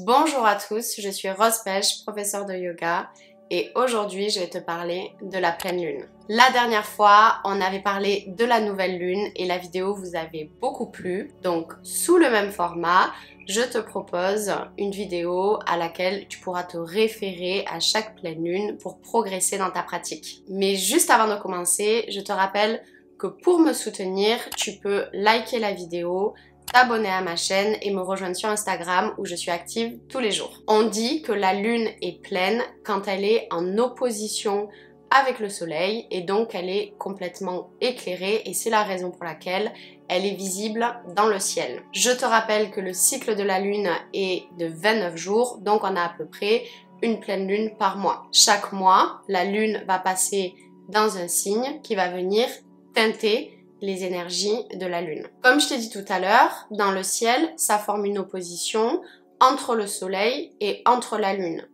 Bonjour à tous, je suis Rose Pêche, professeure de yoga et aujourd'hui je vais te parler de la pleine lune. La dernière fois, on avait parlé de la nouvelle lune et la vidéo vous avait beaucoup plu. Donc sous le même format, je te propose une vidéo à laquelle tu pourras te référer à chaque pleine lune pour progresser dans ta pratique. Mais juste avant de commencer, je te rappelle que pour me soutenir, tu peux liker la vidéo, t'abonner à ma chaîne et me rejoindre sur Instagram où je suis active tous les jours. On dit que la lune est pleine quand elle est en opposition avec le soleil et donc elle est complètement éclairée et c'est la raison pour laquelle elle est visible dans le ciel. Je te rappelle que le cycle de la lune est de 29 jours, donc on a à peu près une pleine lune par mois. Chaque mois, la lune va passer dans un signe qui va venir teinter les énergies de la lune. Comme je t'ai dit tout à l'heure, dans le ciel, ça forme une opposition entre le soleil et entre la lune.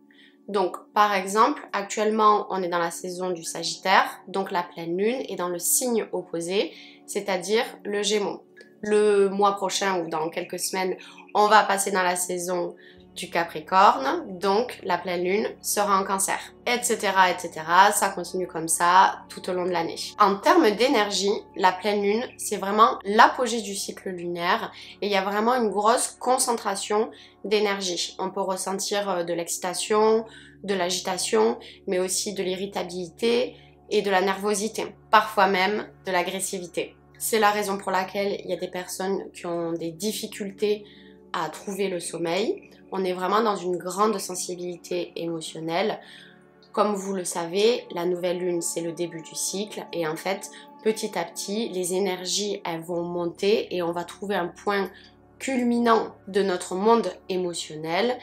Donc, par exemple, actuellement, on est dans la saison du Sagittaire, donc la pleine lune est dans le signe opposé, c'est-à-dire le Gémeaux. Le mois prochain ou dans quelques semaines, on va passer dans la saison du Capricorne, donc la pleine lune sera en Cancer, etc., etc. Ça continue comme ça tout au long de l'année. En termes d'énergie, la pleine lune, c'est vraiment l'apogée du cycle lunaire et il y a vraiment une grosse concentration d'énergie. On peut ressentir de l'excitation, de l'agitation, mais aussi de l'irritabilité et de la nervosité, parfois même de l'agressivité. C'est la raison pour laquelle il y a des personnes qui ont des difficultés à trouver le sommeil. On est vraiment dans une grande sensibilité émotionnelle. Comme vous le savez, la nouvelle lune, c'est le début du cycle et en fait, petit à petit, les énergies, elles vont monter et on va trouver un point culminant de notre monde émotionnel.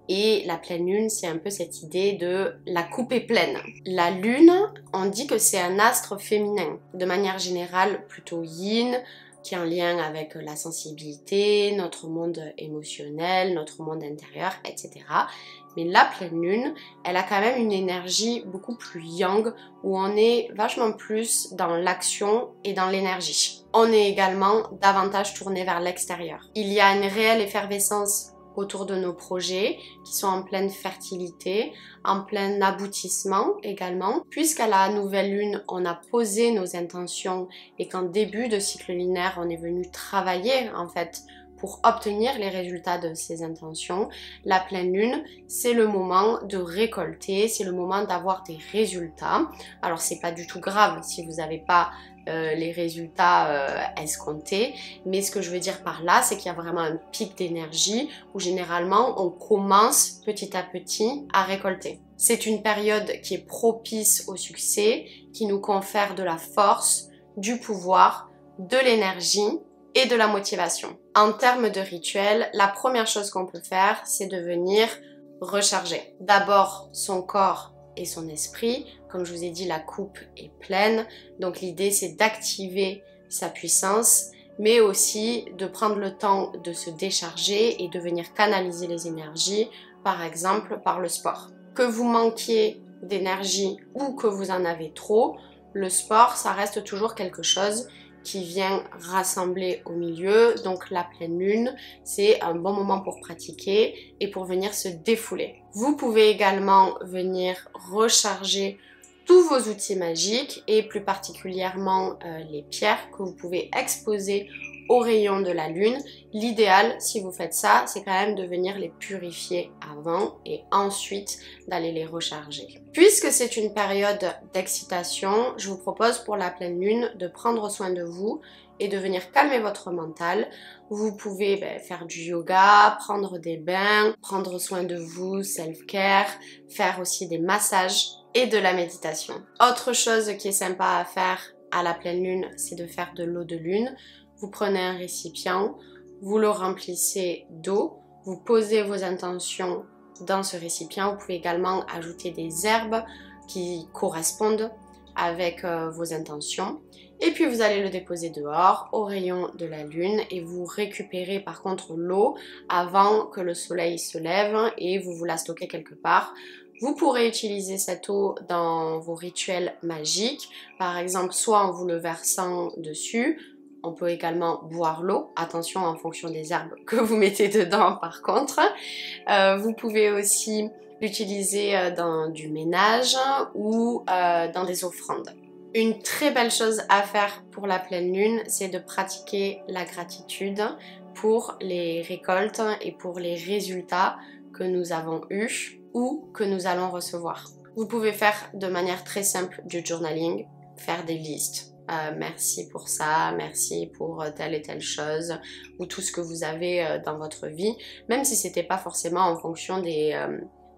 Et la pleine lune, c'est un peu cette idée de la coupe est pleine. La lune, on dit que c'est un astre féminin, de manière générale plutôt yin, qui est en lien avec la sensibilité, notre monde émotionnel, notre monde intérieur, etc. Mais la pleine lune, elle a quand même une énergie beaucoup plus yang, où on est vachement plus dans l'action et dans l'énergie. On est également davantage tourné vers l'extérieur. Il y a une réelle effervescence autour de nos projets qui sont en pleine fertilité, en plein aboutissement également. Puisqu'à la nouvelle lune, on a posé nos intentions et qu'en début de cycle lunaire, on est venu travailler en fait pour obtenir les résultats de ces intentions, la pleine lune, c'est le moment de récolter, c'est le moment d'avoir des résultats. Alors c'est pas du tout grave si vous n'avez pas les résultats escomptés, mais ce que je veux dire par là, c'est qu'il y a vraiment un pic d'énergie où généralement on commence petit à petit à récolter. C'est une période qui est propice au succès, qui nous confère de la force, du pouvoir, de l'énergie et de la motivation. En termes de rituel, la première chose qu'on peut faire, c'est de venir recharger. D'abord son corps et son esprit. Comme je vous ai dit, la coupe est pleine. Donc l'idée, c'est d'activer sa puissance, mais aussi de prendre le temps de se décharger et de venir canaliser les énergies, par exemple par le sport. Que vous manquiez d'énergie ou que vous en avez trop, le sport, ça reste toujours quelque chose qui vient rassembler au milieu. Donc la pleine lune, c'est un bon moment pour pratiquer et pour venir se défouler. Vous pouvez également venir recharger tous vos outils magiques et plus particulièrement les pierres que vous pouvez exposer aux rayons de la lune. L'idéal, si vous faites ça, c'est quand même de venir les purifier avant et ensuite d'aller les recharger. Puisque c'est une période d'excitation, je vous propose pour la pleine lune de prendre soin de vous et de venir calmer votre mental. Vous pouvez faire du yoga, prendre des bains, prendre soin de vous, self-care, faire aussi des massages et de la méditation. Autre chose qui est sympa à faire à la pleine lune, c'est de faire de l'eau de lune. Vous prenez un récipient, vous le remplissez d'eau, vous posez vos intentions dans ce récipient. Vous pouvez également ajouter des herbes qui correspondent avec vos intentions. Et puis vous allez le déposer dehors au rayon de la lune et vous récupérez par contre l'eau avant que le soleil se lève et vous la stockez quelque part. Vous pourrez utiliser cette eau dans vos rituels magiques, par exemple soit en vous le versant dessus, On peut également boire l'eau, attention en fonction des herbes que vous mettez dedans par contre. Vous pouvez aussi l'utiliser dans du ménage ou dans des offrandes. Une très belle chose à faire pour la pleine lune, c'est de pratiquer la gratitude pour les récoltes et pour les résultats que nous avons eus ou que nous allons recevoir. Vous pouvez faire de manière très simple du journaling, faire des listes. Merci pour ça, merci pour telle et telle chose, ou tout ce que vous avez dans votre vie, même si c'était pas forcément en fonction des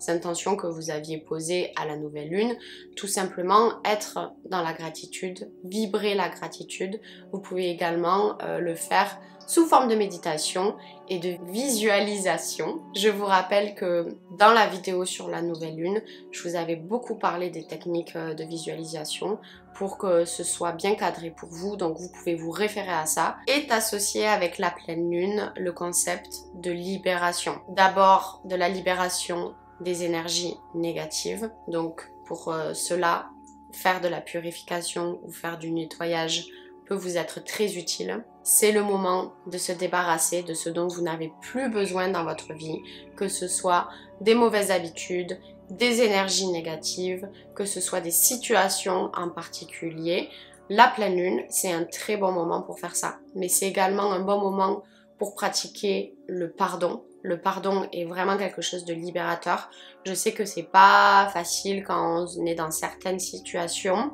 intentions que vous aviez posées à la nouvelle lune, tout simplement être dans la gratitude, vibrer la gratitude. Vous pouvez également le faire sous forme de méditation et de visualisation. Je vous rappelle que dans la vidéo sur la nouvelle lune, je vous avais beaucoup parlé des techniques de visualisation pour que ce soit bien cadré pour vous, donc vous pouvez vous référer à ça. Est associé avec la pleine lune le concept de libération. D'abord de la libération des énergies négatives, donc pour cela, faire de la purification ou faire du nettoyage peut vous être très utile. C'est le moment de se débarrasser de ce dont vous n'avez plus besoin dans votre vie, que ce soit des mauvaises habitudes, des énergies négatives, que ce soit des situations en particulier. La pleine lune, c'est un très bon moment pour faire ça, mais c'est également un bon moment pour pratiquer le pardon. Le pardon est vraiment quelque chose de libérateur. Je sais que c'est pas facile quand on est dans certaines situations,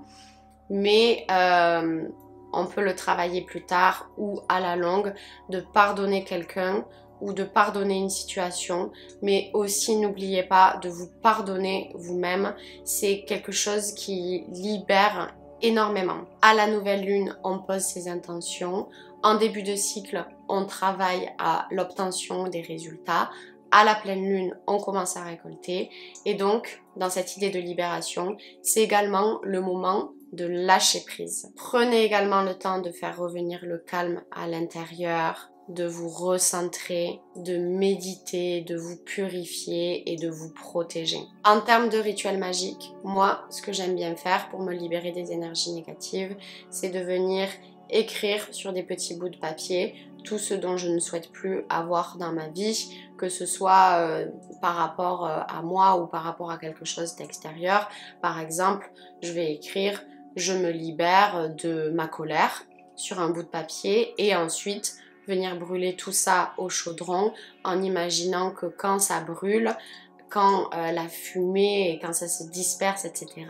mais on peut le travailler plus tard ou à la longue, de pardonner quelqu'un ou de pardonner une situation, mais aussi n'oubliez pas de vous pardonner vous-même. C'est quelque chose qui libère énormément. À la nouvelle lune, on pose ses intentions. En début de cycle, on travaille à l'obtention des résultats. À la pleine lune, on commence à récolter. Et donc, dans cette idée de libération, c'est également le moment de lâcher prise. Prenez également le temps de faire revenir le calme à l'intérieur, de vous recentrer, de méditer, de vous purifier et de vous protéger. En termes de rituel magique, moi, ce que j'aime bien faire pour me libérer des énergies négatives, c'est de venir écrire sur des petits bouts de papier tout ce dont je ne souhaite plus avoir dans ma vie, que ce soit par rapport à moi ou par rapport à quelque chose d'extérieur. Par exemple, je vais écrire « Je me libère de ma colère » sur un bout de papier et ensuite venir brûler tout ça au chaudron en imaginant que quand ça brûle, quand la fumée et quand ça se disperse, etc.,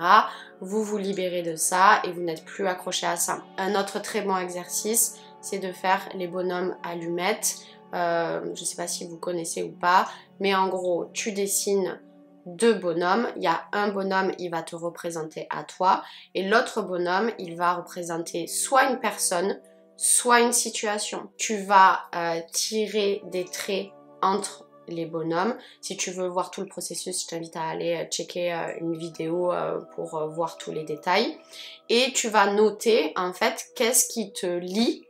vous vous libérez de ça et vous n'êtes plus accroché à ça. Un autre très bon exercice, c'est de faire les bonhommes allumettes. Je ne sais pas si vous connaissez ou pas, mais en gros, tu dessines deux bonhommes. Il y a un bonhomme, il va te représenter à toi, et l'autre bonhomme, il va représenter soit une personne, soit une situation. Tu vas tirer des traits entre les bonhommes. Si tu veux voir tout le processus, je t'invite à aller checker une vidéo pour voir tous les détails. Et tu vas noter en fait qu'est-ce qui te lie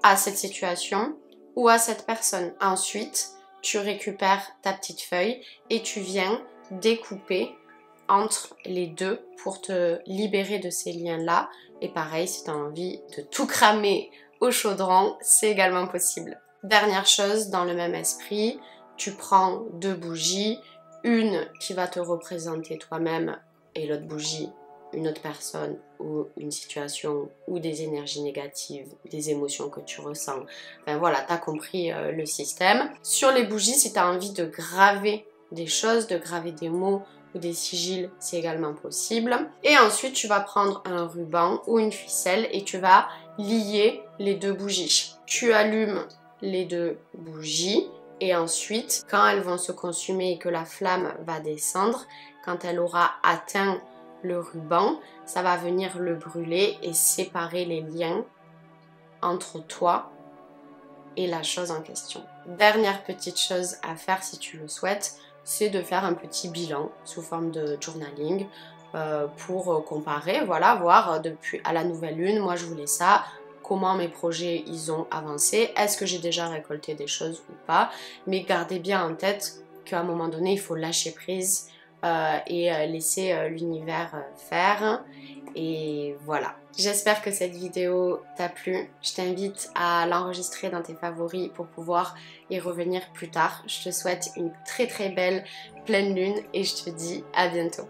à cette situation ou à cette personne. Ensuite, tu récupères ta petite feuille et tu viens découper entre les deux pour te libérer de ces liens-là. Et pareil, si tu as envie de tout cramer au chaudron, c'est également possible. Dernière chose, dans le même esprit, tu prends deux bougies, une qui va te représenter toi-même et l'autre bougie, une autre personne ou une situation ou des énergies négatives, des émotions que tu ressens. Enfin voilà, tu as compris le système. Sur les bougies, si tu as envie de graver des choses, de graver des mots ou des sigils, c'est également possible. Et ensuite, tu vas prendre un ruban ou une ficelle et tu vas lier les deux bougies. Tu allumes les deux bougies et ensuite, quand elles vont se consumer et que la flamme va descendre, quand elle aura atteint le ruban, ça va venir le brûler et séparer les liens entre toi et la chose en question. Dernière petite chose à faire si tu le souhaites, c'est de faire un petit bilan sous forme de journaling pour comparer, voilà, voir depuis à la nouvelle lune, moi je voulais ça, comment mes projets ils ont avancé, est-ce que j'ai déjà récolté des choses ou pas, mais gardez bien en tête qu'à un moment donné il faut lâcher prise et laisser l'univers faire. Et voilà. J'espère que cette vidéo t'a plu. Je t'invite à l'enregistrer dans tes favoris pour pouvoir y revenir plus tard. Je te souhaite une très belle pleine lune et je te dis à bientôt.